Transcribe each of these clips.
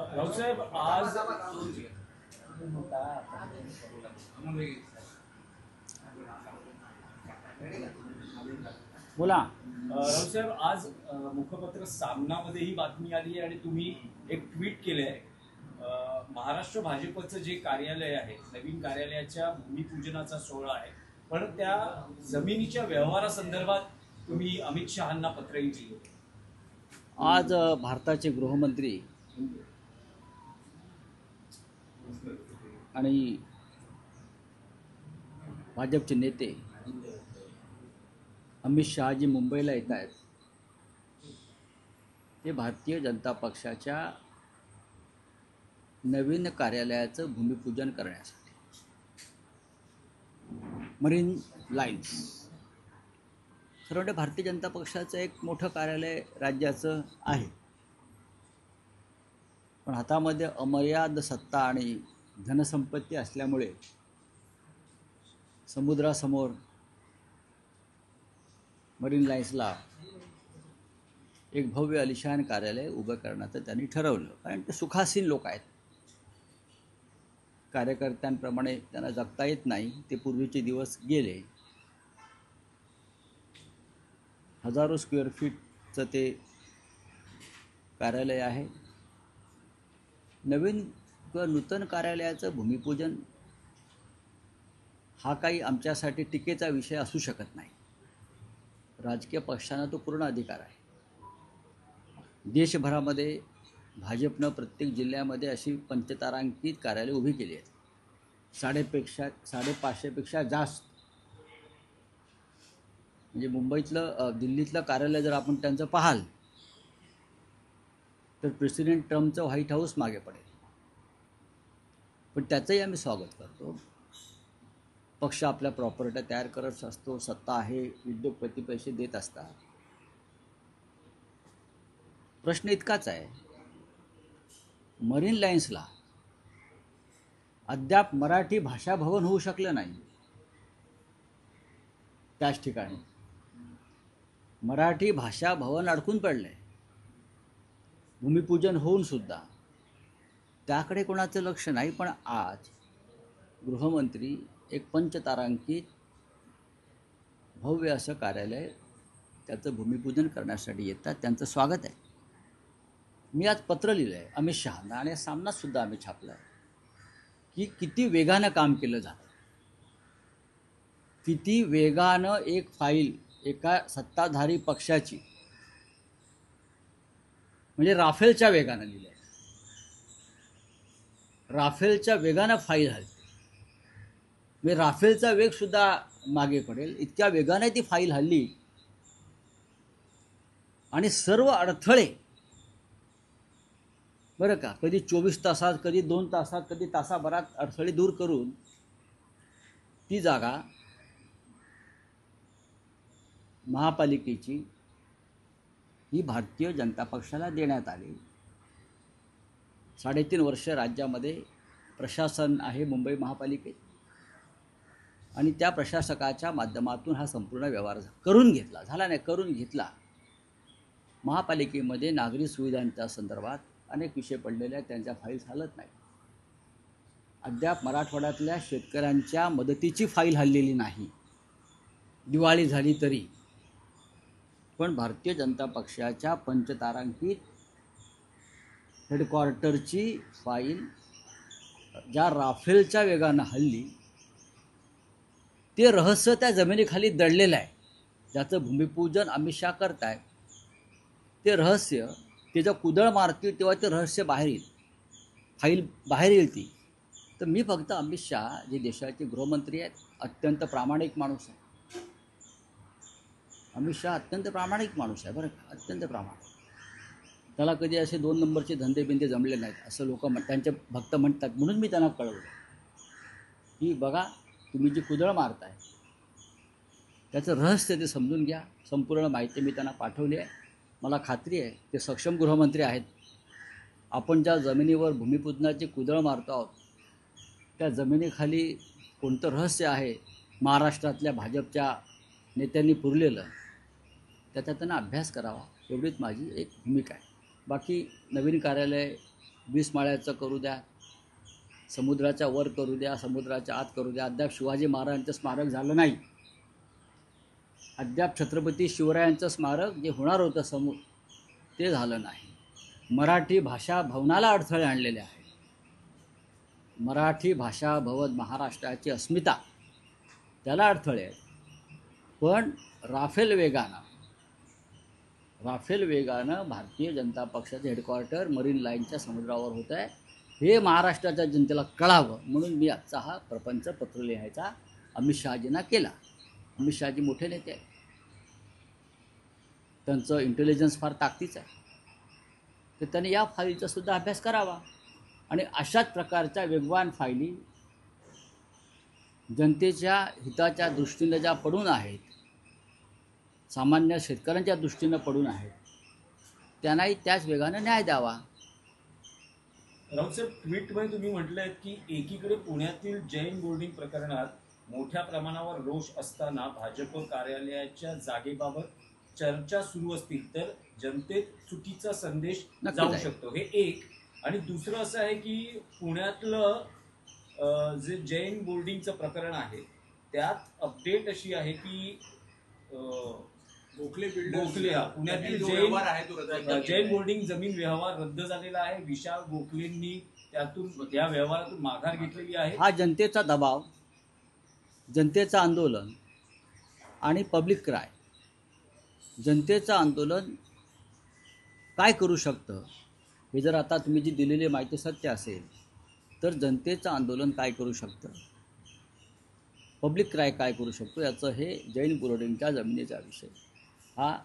रावसाहेब आज बोला. रावसाहेब आज मुखपत्र सामनामध्ये ही बातमी आली आहे आणि तुम्ही एक ट्विट केले आहे. महाराष्ट्र भाजपचं जे कार्यालय आहे, नवीन कार्यालयाच्या भूमिपूजनाचा सोहळा आहे, पण त्या जमिनीच्या व्यवहारासंदर्भात तुम्ही अमित शहांना पत्रही दिले होते. आज भारताचे गृहमंत्री आणि भाजपचे नेते अमित शहाजी मुंबईला येत आहेत. ते भारतीय जनता पक्षाच्या नवीन कार्यालयाचं भूमिपूजन करण्यासाठी. मरीन लाईन्स खरं म्हणजे भारतीय जनता पक्षाचं एक मोठं कार्यालय राज्याचं आहे, पण हातामध्ये अमर्याद सत्ता आणि धनसंपत्ती असल्यामुळे समुद्रासमोर मरीन लाईन्सला एक भव्य आलिशान कार्यालय उभं करण्याचं त्यांनी ठरवलं. कारण ते सुखासीन लोक आहेत, कार्यकर्त्यांप्रमाणे त्यांना जगता येत नाही. ते पूर्वीचे दिवस गेले. हजारो स्क्वेअर फीटचं ते कार्यालय आहे. नवीन किंवा नूतन कार्यालयाचं भूमिपूजन हा काही आमच्यासाठी टीकेचा विषय असू शकत नाही. राजकीय पक्षांना तो पूर्ण अधिकार आहे. देशभरामध्ये भाजपनं प्रत्येक जिल्ह्यामध्ये अशी पंचतारांकित कार्यालय उभी केली आहेत. 550पेक्षा जास्त. म्हणजे मुंबईतलं दिल्लीतलं कार्यालय जर आपण त्यांचं पाहाल तर प्रेसिडेंट ट्रम्पचं व्हाईट हाऊस मागे पडेल. पण त्याचंही आम्ही स्वागत करतो. पक्ष आपल्या प्रॉपर्ट्या तयार करत असतो, सत्ता आहे, उद्योगपती पैसे देत असतात. प्रश्न इतकाच आहे, मरीन लाईन्सला अद्याप मराठी भाषा भवन होऊ शकलं नाही. त्याच ठिकाणी मराठी भाषा भवन अडकून पडलंय. भूमिपूजन होऊन सुद्धा त्याकडे कोणाचं लक्ष नाही. पण आज गृहमंत्री एक पंचतारांकित भव्य असं कार्यालय त्याचं भूमिपूजन करण्यासाठी येतात. त्यांचं स्वागत आहे. मी आज पत्र लिहिलं आहे अमित शहांना आणि सामनासुद्धा आम्ही छापला आहे की किती वेगानं काम केलं जातं, किती वेगानं एक फाईल एका सत्ताधारी पक्षाची, म्हणजे राफेलच्या वेगानं लिहिलं आहे. राफेलच्या वेगानं फाईल हलते. म्हणजे राफेलचा वेग सुद्धा मागे पडेल इतक्या वेगाने ती फाईल हल्ली. आणि सर्व अडथळे बरं का, कधी 24 तासात, कधी 2 तासात, कधी तासाभरात अडथळे दूर करून ती जागा महापालिकेची ही भारतीय जनता पक्षाला देण्यात आली. 3.5 वर्ष राज्यामध्ये प्रशासन आहे मुंबई महापालिकेत आणि त्या प्रशासकाच्या माध्यमातून हा संपूर्ण व्यवहार करून घेतला. महापालिकेमध्ये नागरी सुविधांच्या संदर्भात अनेक विषय पडलेले आहेत, त्यांच्या फाईल्स हलत नाही. अद्याप मराठवाड्यातल्या शेतकऱ्यांच्या मदतीची फाईल हललेली नाही, दिवाळी झाली तरी. पण भारतीय जनता पक्षाच्या पंचतारांकित हेडक्वार्टरची फाईल ज्या राफेलच्या वेगानं हल्ली, ते रहस्य त्या जमिनीखाली दडलेलं आहे. ज्याचं भूमिपूजन अमित शहा करतायत, ते रहस्य त्याचं कुदळ मारतील तेव्हा ते रहस्य बाहेर येईल, फाईल बाहेर येईल ती. तर मी फक्त अमित शहा जे देशाचे गृहमंत्री आहेत, अत्यंत प्रामाणिक माणूस आहे. अमित शहा अत्यंत प्रामाणिक माणूस आहे बरं का, अत्यंत प्रामाणिक. त्याला कधी असे 2 नंबरचे धंदेबिंदे जमले नाहीत असं लोक त्यांचे भक्त म्हणतात. म्हणून मी त्यांना कळवलं की बघा, तुम्ही जी कुदळ मारताय त्याचं रहस्य ते समजून घ्या. संपूर्ण माहिती मी त्यांना पाठवली आहे. मला खात्री आहे ते सक्षम गृहमंत्री आहेत. आपण ज्या जमिनीवर भूमिपूजनाची कुदळ मारतो आहोत त्या जमिनीखाली कोणतं रहस्य आहे महाराष्ट्रातल्या भाजपच्या नेत्यांनी पुरलेलं, त्याचा त्यांना अभ्यास करावा, एवढीच माझी एक भूमिका आहे. बाकी नवीन कार्यालय 20 माळ्याचं करू द्या, समुद्राच्या वर करू द्या, समुद्राच्या आत करू द्या, अद्याप शिवाजी महाराजांचं स्मारक झालं नाही. अद्याप छत्रपती शिवरायांचं स्मारक जे होणार होतं ते झालं नाही. मराठी भाषा भवनाला अडथळे आणलेले आहेत. मराठी भाषा भवन महाराष्ट्राची अस्मिता त्याला अडथळे आहेत. पण राफेल वेगानं भारतीय जनता पक्षाचं हेडक्वार्टर मरीन लाईनच्या समुद्रावर होत आहे, हे महाराष्ट्राच्या जनतेला कळावं म्हणून मी आजचा हा प्रपंच पत्र लिहायचा अमित शहाजींना केला. अमित शहाजी मोठे नेते आहेत, त्यांचं इंटेलिजन्स फार ताकदीचं आहे, तर त्यांनी या फाईलचा सुद्धा अभ्यास करावा आणि अशाच प्रकारच्या वेगवान फायली जनतेच्या हिताच्या दृष्टीनं ज्या पडून आहेत, सामान्य शेतकऱ्यांच्या दृष्टीनं पडून आहेत, त्यांनाही त्याच वेगानं न्याय द्यावा. राऊत साहेब, ट्विटमध्ये तुम्ही म्हटलंय की एकीकडे पुण्यातील जैन बोर्डिंग प्रकरणात मोठ्या प्रमाणावर रोष असताना भाजप कार्यालयाच्या जागेबाबत चर्चा सुरू असतील तर जनतेत चुकीचा संदेश जाऊ शकतो, हे एक. आणि दुसरं असं आहे की पुण्यातलं जे जैन बोर्डिंगचं प्रकरण आहे त्यात अपडेट अशी आहे की गोखले पुण्यातील जैन बोर्डिंग जमीन व्यवहार रद्द झालेला आहे. विशाल गोखलेंनी त्यातून या व्यवहारातून माघार घेतलेली आहे. हा जनतेचा दबाव, जनतेचं आंदोलन आणि पब्लिक क्राय. जनतेचं आंदोलन काय करू शकतं हे जर आता तुम्ही जी दिलेली माहिती सत्य असेल तर जनतेचं आंदोलन काय करू शकतं, पब्लिक क्राय काय करू शकतो, याचं हे जैन बोर्डिंगच्या जमिनीचा विषय हा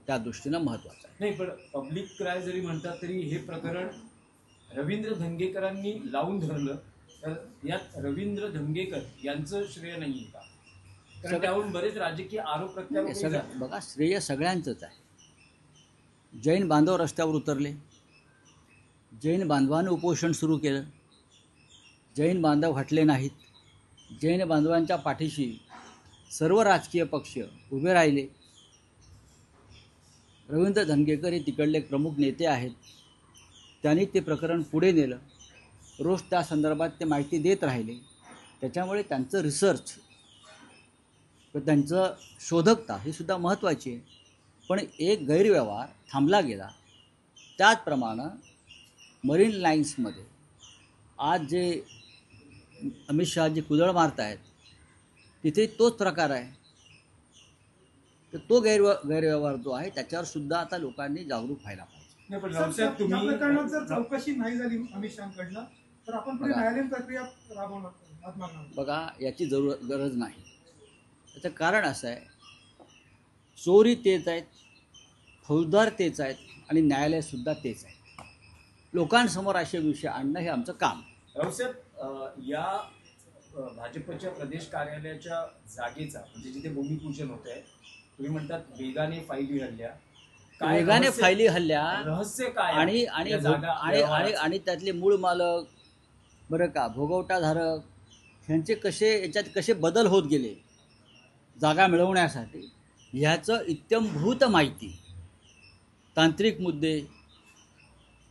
त्या दृष्टीनं महत्त्वाचा आहे. नाही, पण पब्लिक क्राय जरी म्हणतात तरी हे प्रकरण रवींद्र धंगेकरांनी लावून धरलं तर यात रवींद्र धंगेकर यांचं श्रेय नाही का? कारण त्यावरून बरेच राजकीय आरोप प्रत्यारोप. बघा, श्रेय सगळ्यांचंच आहे. जैन बांधव रस्त्यावर उतरले, जैन बांधवांनी उपोषण सुरू केलं, जैन बांधव हटले नाहीत, जैन बांधवांच्या पाठीशी सर्व राजकीय पक्ष उभे राहिले. रवींद्र धंगेकर हे तिकडले प्रमुख नेते आहेत, त्यांनी ते प्रकरण पुढे नेलं, रोज त्या संदर्भात ते माहिती देत राहिले. त्याच्यामुळे त्यांचं रिसर्च व त्यांचं शोधकता ही सुद्धा महत्त्वाची आहे. पण एक गैरव्यवहार थांबला गेला. त्याचप्रमाणे मरीन लाईन्समध्ये आज जे अमित शहाजी कुदळ मारत आहेत तिथे तोच प्रकार आहे. तर तो गैरव्यवहार जो आहे त्याच्यावर सुद्धा आता लोकांनी जागरूक व्हायला पाहिजे. प्रकरणात जर चौकशी नाही झाली अमित शहाकडनं तर आपण पुढे न्यायालयीन प्रक्रिया राबवणार. बघा, याची गरज नाही. त्याचं कारण असं आहे, चोरी तेच आहेत, फौजदार तेच आहेत आणि न्यायालयसुद्धा तेच आहे. लोकांसमोर असे विषय आणणं हे आमचं काम. रावसाहेब, या भाजपच्या प्रदेश कार्यालयाच्या जागेचा म्हणजे जिथे भूमिपूजन होत आहे, तुम्ही म्हणतात वेगाने फायली हल्ल्या, वेगाने फायली हल्ल्या रहस्य काय आणि आणि आणि त्यातले मूळ मालक बरं का, भोगवटाधारक ह्यांचे याच्यात कसे बदल होत गेले जागा मिळवण्यासाठी, ह्याचं इत्यंभूत माहिती, तांत्रिक मुद्दे,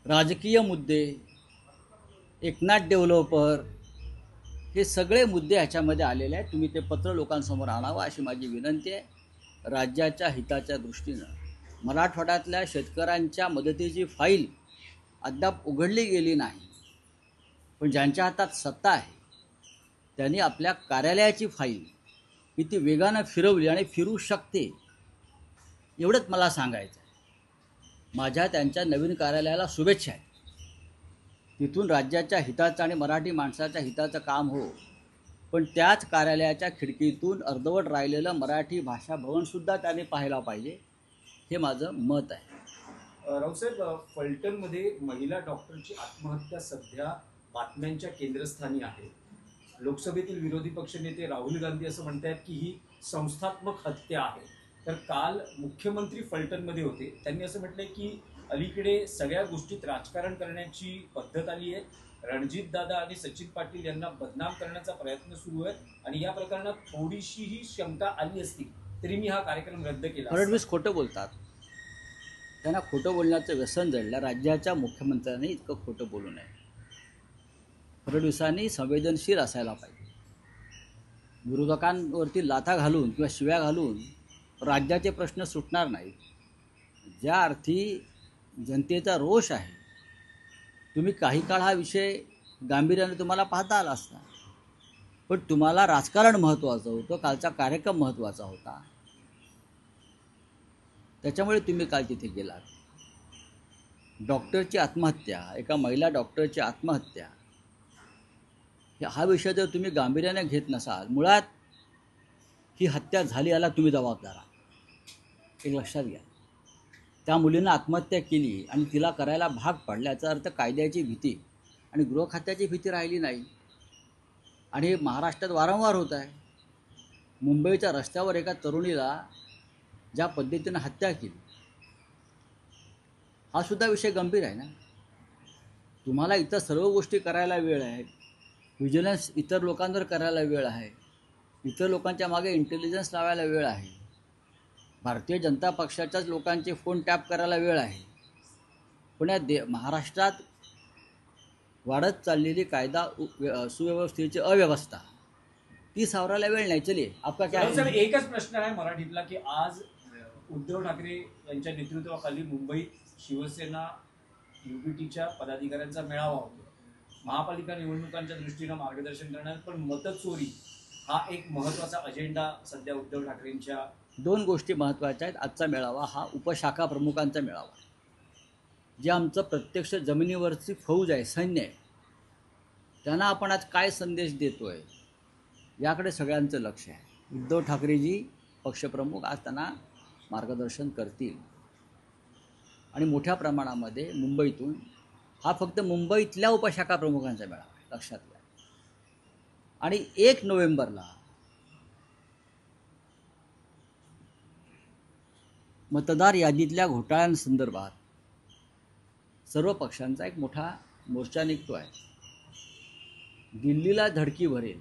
राजकीय मुद्दे, एकनाथ डेव्हलपर, हे सगळे मुद्दे ह्याच्यामध्ये आलेले आहेत. तुम्ही ते पत्र लोकांसमोर आणावं अशी माझी विनंती आहे. राज्याच्या हिताच्या दृष्टीनं मराठवाड्यातल्या शेतकऱ्यांच्या मदतीची फाईल अद्याप उघडली गेली नाही, पण ज्यांच्या हातात सत्ता आहे त्यांनी आपल्या कार्यालयाची फाईल किती वेगानं फिरवली आणि फिरू शकते एवढंच मला सांगायचं आहे. माझ्या त्यांच्या नवीन कार्यालयाला शुभेच्छा आहेत. तिथून राज्याच्या हिताचं आणि मराठी माणसाच्या हिताचं काम हो, पण त्याच कार्यालयाच्या खिडकीतून अर्धवट राहिलेलं मराठी भाषा भवनसुद्धा त्याने पाहायला पाहिजे, हे माझं मत आहे. रावसाहेब, फलटणमध्ये महिला डॉक्टरची आत्महत्या सध्या बातम्यांच्या केंद्रस्थानी आहे. लोकसभेतील विरोधी पक्षनेते राहुल गांधी असं म्हणतात की ही संस्थात्मक हत्या आहे. तर काल मुख्यमंत्री फलटणमध्ये होते, त्यांनी असं म्हटलंय की अलीकडे सगळ्या गोष्टीत राजकारण करण्याची पद्धत आली आहे. रणजितदादा आणि सचिन पाटील यांना बदनाम करण्याचा प्रयत्न सुरू आहे आणि या प्रकरणात थोडीशीही शंका आली असती तरी मी हा कार्यक्रम रद्द केला. फडणवीस खोटं बोलतात. त्यांना खोटं बोलण्याचं व्यसन जडलं. राज्याच्या मुख्यमंत्र्यांनी इतकं खोटं बोलू नये. फडणवीसांनी संवेदनशील असायला पाहिजे. विरोधकांवरती लाथा घालून किंवा शिव्या घालून राज्याचे प्रश्न सुटणार नाहीत. ज्या अर्थी जनतेचा रोष आहे, तुम्ही काही काळ हा विषय गांभीर्याने तुम्हाला पाहता आला असता, पण तुम्हाला राजकारण महत्त्वाचं होतं, कालचा कार्यक्रम महत्त्वाचा होता, त्याच्यामुळे तुम्ही काल तिथे गेलात. डॉक्टरची आत्महत्या, एका महिला डॉक्टरची आत्महत्या, हा विषय जर तुम्ही गांभीर्याने घेत नसाल, मुळात ही हत्या झाली याला तुम्ही जबाबदार आहात, एक लक्षात घ्या. त्या मुलीनं आत्महत्या केली आणि तिला करायला भाग पडला, याचा अर्थ कायद्याची भीती आणि गृह खात्याची भीती राहिली नाही. आणि हे महाराष्ट्रात वारंवार होत आहे. मुंबईच्या रस्त्यावर एका तरुणीला ज्या पद्धतीनं हत्या केली, हा सुद्धा विषय गंभीर आहे ना. तुम्हाला इतर सर्व गोष्टी करायला वेळ आहे, व्हिजिलन्स इतर लोकांवर करायला वेळ आहे, इतर लोकांच्या मागे इंटेलिजन्स लावायला वेळ आहे, भारतीय जनता पक्षाच्याच लोकांचे फोन टॅप करायला वेळ आहे. पण या महाराष्ट्रात वाढत चाललेली कायदा सुव्यवस्थेची अव्यवस्था, ती सावरायला वेळ नाही. चलिए आपका क्या सर, एकच प्रश्न आहे मराठीतला की आज उद्धव ठाकरे यांच्या नेतृत्वाखाली मुंबईत शिवसेना युपीटीच्या पदाधिकाऱ्यांचा मेळावा होतो. महापालिका निवडणुकांच्या दृष्टीनं मार्गदर्शन करण्यात, पण मतचोरी हा एक महत्त्वाचा अजेंडा सध्या उद्धव ठाकरेंच्या. दोन गोष्टी महत्त्वाच्या आहेत. आजचा मेळावा हा उपशाखा प्रमुखांचा मेळावा आहे. जे आमचं प्रत्यक्ष जमिनीवरची फौज आहे, सैन्य आहे, त्यांना आपण आज काय संदेश देतोय याकडे सगळ्यांचं लक्ष आहे. उद्धव ठाकरेजी पक्षप्रमुख आज त्यांना मार्गदर्शन करतील. आणि मोठ्या प्रमाणामध्ये मुंबईतून, हा फक्त मुंबईतल्या उपशाखा प्रमुखांचा मेळावा आहे, लक्षात घ्या. आणि 1 नोव्हेंबरला मतदार यादीतल्या घोटाळ्यांसंदर्भात सर्व पक्षांचा एक मोठा मोर्चा निघतो आहे. दिल्लीला धडकी भरेल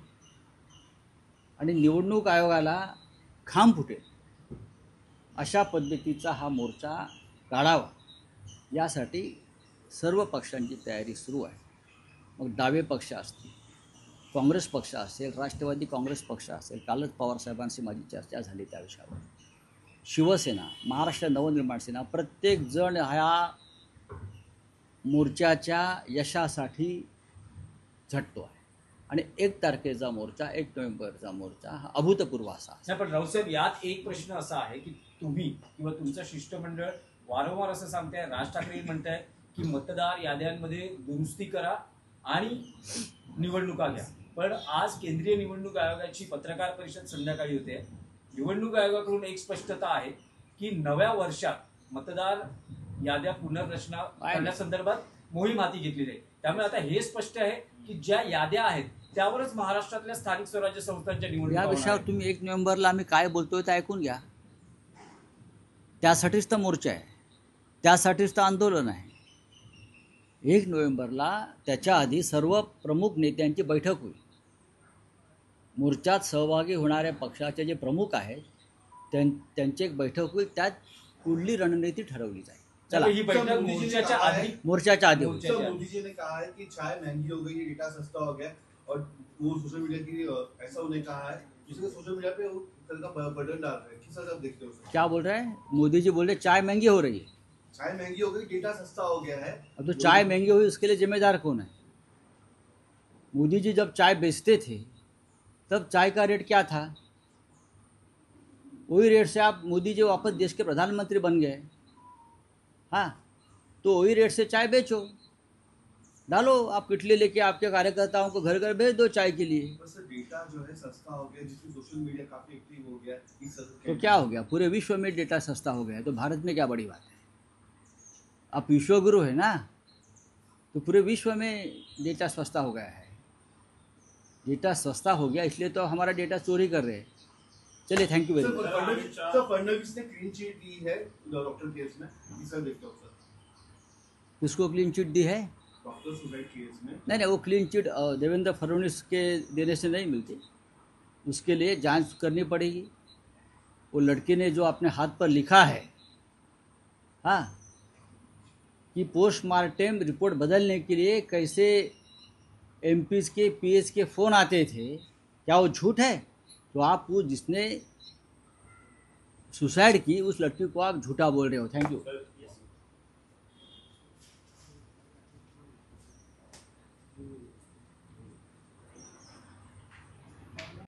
आणि निवडणूक आयोगाला खांब फुटेल अशा पद्धतीचा हा मोर्चा काढावा, यासाठी सर्व पक्षांची तयारी सुरू आहे. मग डावे पक्ष असतील, काँग्रेस पक्ष असेल, राष्ट्रवादी काँग्रेस पक्ष असेल, कालच पवारसाहेबांशी माझी चर्चा झाली त्या विषयावर, शिवसेना, महाराष्ट्र नवनिर्माण सेना, प्रत्येक जण ह्या मोर्चाच्या यशासाठी झटतो आहे. आणि 1 तारखेचा मोर्चा, 1 नोव्हेंबरचा मोर्चा हा अभूतपूर्व असा. नाही, पण राऊसाहेब, यात एक प्रश्न असा आहे की तुम्ही किंवा तुमचं शिष्टमंडळ वारंवार असं सांगताय, राज ठाकरे म्हणताय की मतदार याद्यांमध्ये दुरुस्ती करा आणि निवडणुका घ्या. पण आज केंद्रीय निवडणूक आयोगाची पत्रकार परिषद संध्याकाळी होते. निवडणूक आयोगाकडून एक स्पष्टता आहे की नव्या वर्षात मतदार याद्या पुनर्रचना करण्यासंदर्भात मोहीम हाती घेतली जाईल. त्यामुळे आता हे स्पष्ट आहे की ज्या याद्या आहेत त्यावरच महाराष्ट्रातल्या स्थानिक स्वराज्य संस्थांच्या निवडणुका या विषयावर तुम्ही 1 नोव्हेंबरला आम्ही काय बोलतोय ते ऐकून घ्या. त्यासाठीच तर मोर्चा आहे, त्यासाठीच तर आंदोलन आहे. 1 नोव्हेंबरला त्याच्या आधी सर्व प्रमुख नेत्यांची बैठक होईल. मोर्चात सहभागी होणाऱ्या पक्षाचे जे प्रमुख आहेत त्यांची एक बैठक होईल. त्यात पुढली रणनीती ठरवली जाईल. चला, ही बैठक मोर्चाच्या आधी होईल. मोदी जी ने कहा है कि चाय महंगी हो गई, डेटा सस्ता हो गया, और वो सोशल मीडिया की ऐसा उन्हें कहा है जिसके सोशल मीडिया पे वो तरह का बटन डाल रहे हैं. किस तरह आप देखते हो? क्या बोल रहे हैं मोदी जी? बोल रहे चाय महंगी हो रही है. चाय महंगी हो गई, डेटा सस्ता हो गया है. अब तो चाय महंगी हुई, उसके लिए जिम्मेदार कौन है? मोदी जी जब चाय बेचते थे तब चाय का रेट क्या था? वही रेट से आप मोदी जी वापस देश के प्रधानमंत्री बन गए. हाँ, तो वही रेट से चाय बेचो, डालो आप किटली लेके आपके कार्यकर्ताओं को घर घर भेज दो चाय के लिए. डेटा जो है सस्ता हो गया, जिसमें सोशल मीडिया काफी एक्टिव हो गया. तो क्या हो गया? पूरे विश्व में डेटा सस्ता हो गया है, तो भारत में क्या बड़ी बात है? आप विश्वगुरु है ना, तो पूरे विश्व में डेटा सस्ता हो गया है. डेटा सस्ता हो गया इसलिए तो हमारा डेटा चोरी कर रहे हैं. चलिए, thank you very much. Fadnavis ने क्लीन चिट दी है डॉक्टर केस में. सर देखते हो सर, किसको क्लीन चिट दी है? डॉक्टर सुसाइड केस में. नहीं, वो क्लीन चिट देवेंद्र फडणवीस के देने से नहीं मिलती. उसके लिए जांच करनी पड़ेगी. वो लड़के ने जो अपने हाथ पर लिखा है, हाँ, कि पोस्टमार्टम रिपोर्ट बदलने के लिए कैसे एमपीज के पीएस के फ़ोन आते थे, क्या वो झूठ है? तो आप वो जिसने सुसाइड की उस लड़की को आप झूठा बोल रहे हो। Thank you.